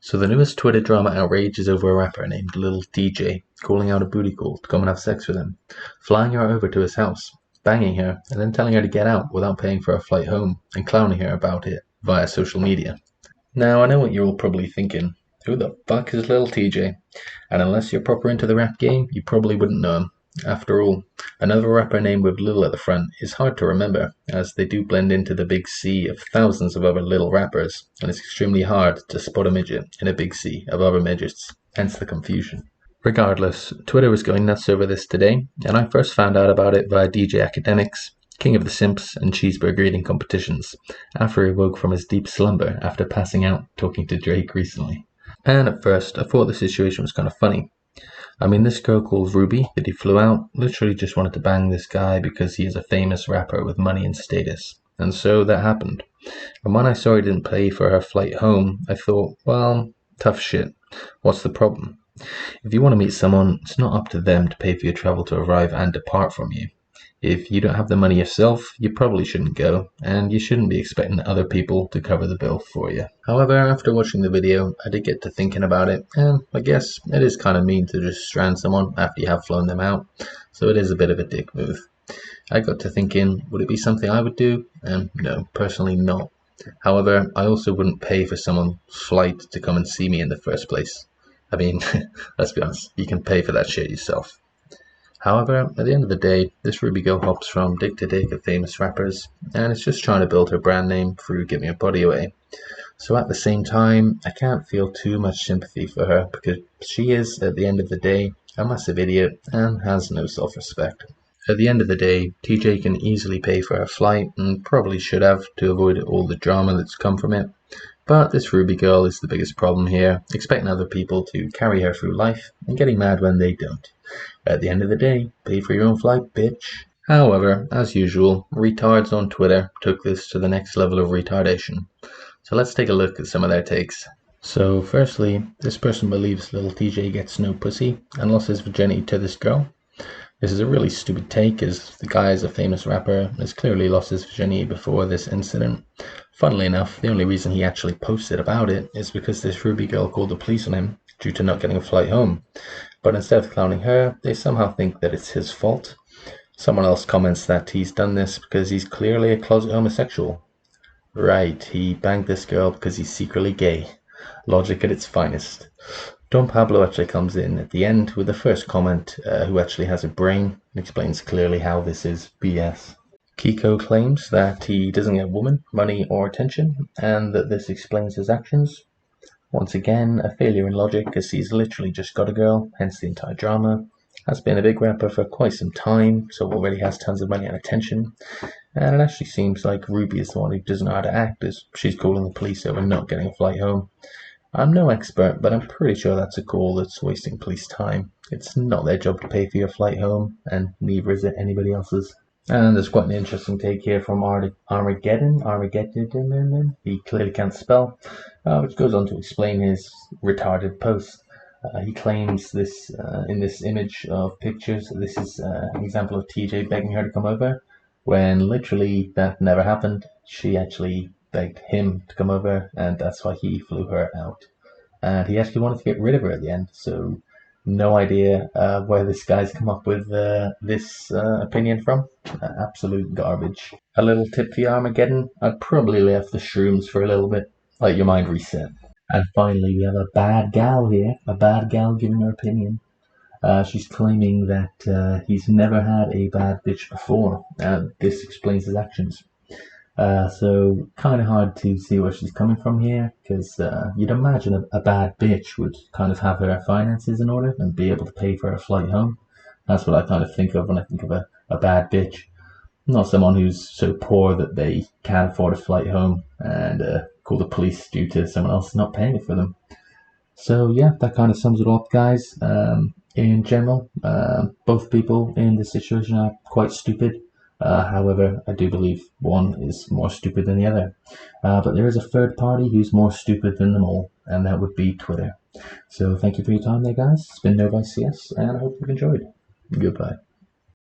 So the newest Twitter drama outrage is over a rapper named Lil Tjay calling out a booty call to come and have sex with him, flying her over to his house, banging her, and then telling her to get out without paying for a flight home, and clowning her about it via social media. Now I know what you're all probably thinking. Who the fuck is Lil Tjay? And unless you're proper into the rap game, you probably wouldn't know him. After all, another rapper named with Lil at the front is hard to remember, as they do blend into the big sea of thousands of other little rappers, and it's extremely hard to spot a midget in a big sea of other midgets, hence the confusion. Regardless, Twitter was going nuts over this today, and I first found out about it via DJ Academics, king of the simps and cheeseburger eating competitions, after he woke from his deep slumber after passing out talking to Drake recently. And at first, I thought the situation was kind of funny. I mean, this girl called Ruby that he flew out literally just wanted to bang this guy because he is a famous rapper with money and status. And so that happened. And when I saw he didn't pay for her flight home, I thought, well, tough shit. What's the problem? If you want to meet someone, it's not up to them to pay for your travel to arrive and depart from you. If you don't have the money yourself, you probably shouldn't go, and you shouldn't be expecting other people to cover the bill for you. However, after watching the video, I did get to thinking about it, and I guess it is kind of mean to just strand someone after you have flown them out, so it is a bit of a dick move. I got to thinking, would it be something I would do? And no, personally not. However, I also wouldn't pay for someone's flight to come and see me in the first place. I mean, let's be honest, you can pay for that shit yourself. However, at the end of the day, this Ruby girl hops from dick to dick of famous rappers, and is just trying to build her brand name through giving her body away. So at the same time, I can't feel too much sympathy for her, because she is, at the end of the day, a massive idiot and has no self-respect. At the end of the day, TJ can easily pay for her flight, and probably should have to avoid all the drama that's come from it. But this Ruby girl is the biggest problem here, expecting other people to carry her through life, and getting mad when they don't. At the end of the day, pay for your own flight, bitch. However, as usual, retards on Twitter took this to the next level of retardation. So let's take a look at some of their takes. So firstly, this person believes Lil Tjay gets no pussy and lost his virginity to this girl. This is a really stupid take, as the guy is a famous rapper and has clearly lost his virginity before this incident. Funnily enough, the only reason he actually posted about it is because this Ruby girl called the police on him due to not getting a flight home. But instead of clowning her, they somehow think that it's his fault. Someone else comments that he's done this because he's clearly a closet homosexual. Right, he banged this girl because he's secretly gay. Logic at its finest. Don Pablo actually comes in at the end with the first comment, who actually has a brain, and explains clearly how this is BS. Kiko claims that he doesn't get woman, money, or attention, and that this explains his actions. Once again, a failure in logic, as he's literally just got a girl, hence the entire drama. Has been a big rapper for quite some time, so already has tons of money and attention. And it actually seems like Ruby is the one who doesn't know how to act, as she's calling the police over not getting a flight home. I'm no expert, but I'm pretty sure that's a call that's wasting police time. It's not their job to pay for your flight home, and neither is it anybody else's. And there's quite an interesting take here from Armageddon, he clearly can't spell, which goes on to explain his retarded post. He claims this, in this image of pictures, this is an example of TJ begging her to come over, when literally that never happened. She actually begged him to come over, and that's why he flew her out. And he actually wanted to get rid of her at the end, so no idea where this guy's come up with this opinion from. Absolute garbage. A little tip for you, Armageddon, I'd probably lay off the shrooms for a little bit, let your mind reset. And finally, we have a bad gal here, a bad gal giving her opinion. She's claiming that he's never had a bad bitch before, and this explains his actions. So kind of hard to see where she's coming from here, because you'd imagine a bad bitch would kind of have her finances in order and be able to pay for her flight home. That's what I kind of think of when I think of a bad bitch. Not someone who's so poor that they can't afford a flight home and call the police due to someone else not paying it for them. So yeah, that kind of sums it all up, guys. In general, both people in this situation are quite stupid. However, I do believe one is more stupid than the other. But there is a third party who's more stupid than them all, and that would be Twitter. So thank you for your time there, guys. It's been NoviceCS, and I hope you've enjoyed. Goodbye.